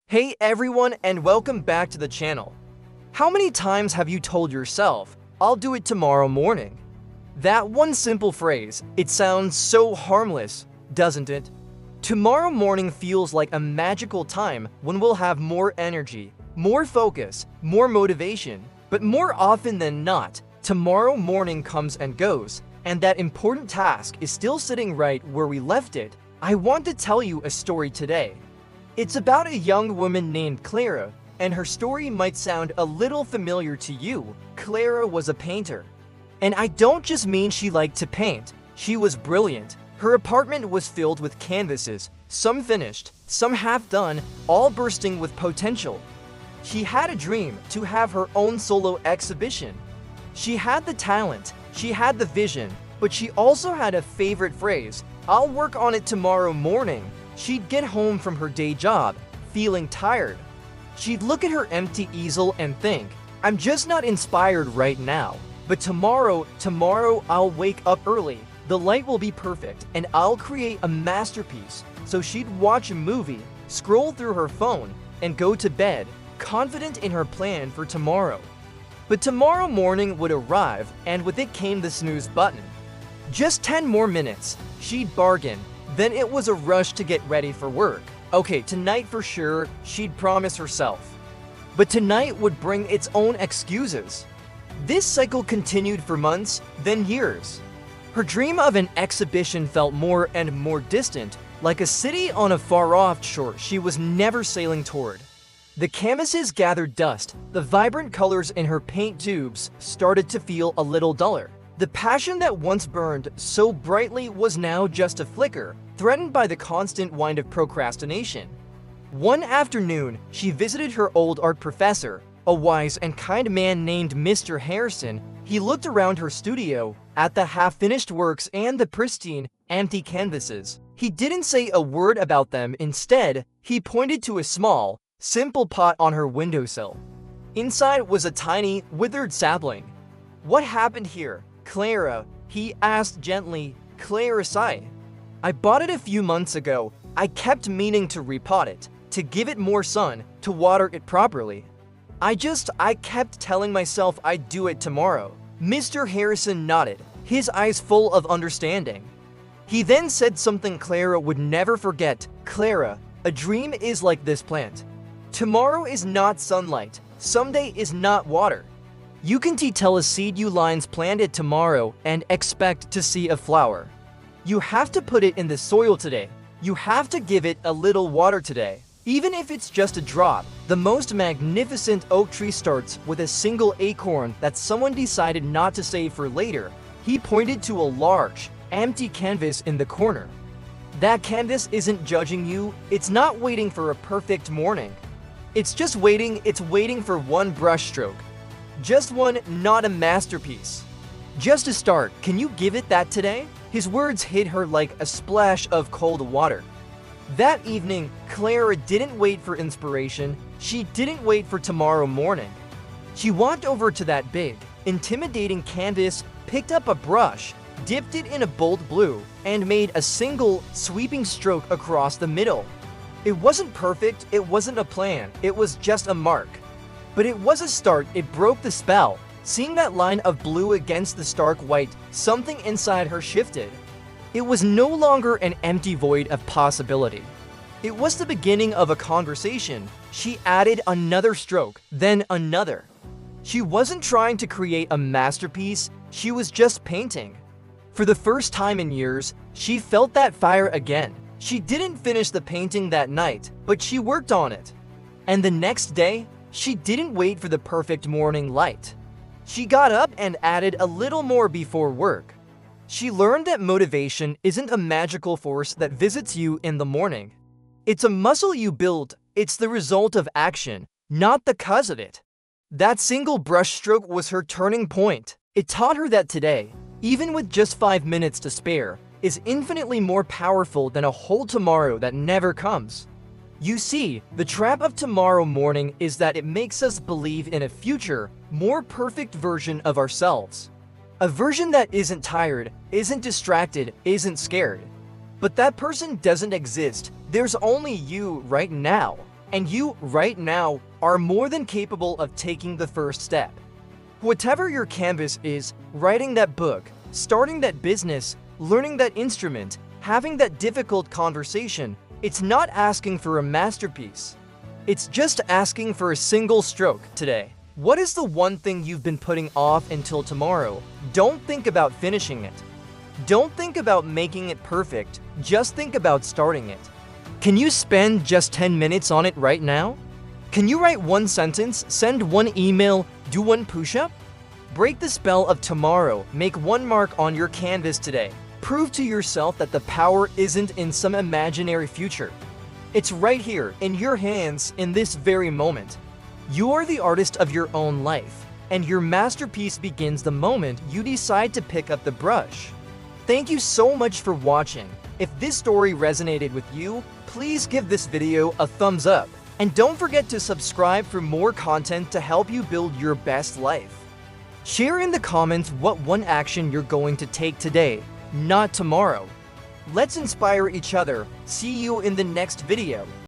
Hey everyone, and welcome back to the channel. How many times have you told yourself, I'll do it tomorrow morning? That one simple phrase, it sounds so harmless, doesn't it? Tomorrow morning feels like a magical time when we'll have more energy, more focus, more motivation. But more often than not, tomorrow morning comes and goes, and that important task is still sitting right where we left it. I want to tell you a story today. It's about a young woman named Clara, and her story might sound a little familiar to you. Clara was a painter. And I don't just mean she liked to paint, she was brilliant. Her apartment was filled with canvases, some finished, some half done, all bursting with potential. She had a dream to have her own solo exhibition. She had the talent, she had the vision, but she also had a favorite phrase, "I'll work on it tomorrow morning." She'd get home from her day job, feeling tired. She'd look at her empty easel and think, I'm just not inspired right now. But tomorrow I'll wake up early, the light will be perfect, and I'll create a masterpiece. So she'd watch a movie, scroll through her phone, and go to bed, confident in her plan for tomorrow. But tomorrow morning would arrive, and with it came the snooze button. Just 10 more minutes, she'd bargain. Then it was a rush to get ready for work. Okay, tonight for sure, she'd promise herself. But tonight would bring its own excuses. This cycle continued for months, then years. Her dream of an exhibition felt more and more distant, like a city on a far-off shore she was never sailing toward. The canvases gathered dust, the vibrant colors in her paint tubes started to feel a little duller. The passion that once burned so brightly was now just a flicker, threatened by the constant wind of procrastination. One afternoon, she visited her old art professor, a wise and kind man named Mr. Harrison. He looked around her studio, at the half-finished works and the pristine, empty canvases. He didn't say a word about them. Instead, he pointed to a small, simple pot on her windowsill. Inside was a tiny, withered sapling. "What happened here, Clara?" he asked gently. Clara sighed. "I bought it a few months ago. I kept meaning to repot it, to give it more sun, to water it properly. I kept telling myself I'd do it tomorrow." Mr. Harrison nodded, his eyes full of understanding. He then said something Clara would never forget. "Clara, a dream is like this plant. Tomorrow is not sunlight. Someday is not water. You can tell a seed you lines plant it tomorrow and expect to see a flower. You have to put it in the soil today. You have to give it a little water today. Even if it's just a drop, the most magnificent oak tree starts with a single acorn that someone decided not to save for later." He pointed to a large, empty canvas in the corner. "That canvas isn't judging you. It's not waiting for a perfect morning. It's waiting for one brushstroke. Just one, not a masterpiece. Just a start. Can you give it that today?" His words hit her like a splash of cold water. That evening, Clara didn't wait for inspiration. She didn't wait for tomorrow morning. She walked over to that big, intimidating canvas, picked up a brush, dipped it in a bold blue, and made a single, sweeping stroke across the middle. It wasn't perfect, it wasn't a plan, it was just a mark. But it was a start. It broke the spell. Seeing that line of blue against the stark white, something inside her shifted. It was no longer an empty void of possibility. It was the beginning of a conversation. She added another stroke, then another. She wasn't trying to create a masterpiece, she was just painting. For the first time in years, she felt that fire again. She didn't finish the painting that night, but she worked on it. And the next day, she didn't wait for the perfect morning light. She got up and added a little more before work. She learned that motivation isn't a magical force that visits you in the morning. It's a muscle you build. It's the result of action, not the cause of it. That single brushstroke was her turning point. It taught her that today, even with just 5 minutes to spare, is infinitely more powerful than a whole tomorrow that never comes. You see, the trap of tomorrow morning is that it makes us believe in a future, more perfect version of ourselves. A version that isn't tired, isn't distracted, isn't scared. But that person doesn't exist. There's only you right now. And you, right now, are more than capable of taking the first step. Whatever your canvas is, writing that book, starting that business, learning that instrument, having that difficult conversation, it's not asking for a masterpiece. It's just asking for a single stroke today. What is the one thing you've been putting off until tomorrow? Don't think about finishing it. Don't think about making it perfect, just think about starting it. Can you spend just 10 minutes on it right now? Can you write one sentence, send one email, do one push-up? Break the spell of tomorrow, make one mark on your canvas today. Prove to yourself that the power isn't in some imaginary future. It's right here, in your hands, in this very moment. You are the artist of your own life, and your masterpiece begins the moment you decide to pick up the brush. Thank you so much for watching. If this story resonated with you, please give this video a thumbs up. And don't forget to subscribe for more content to help you build your best life. Share in the comments what one action you're going to take today, not tomorrow. Let's inspire each other. See you in the next video.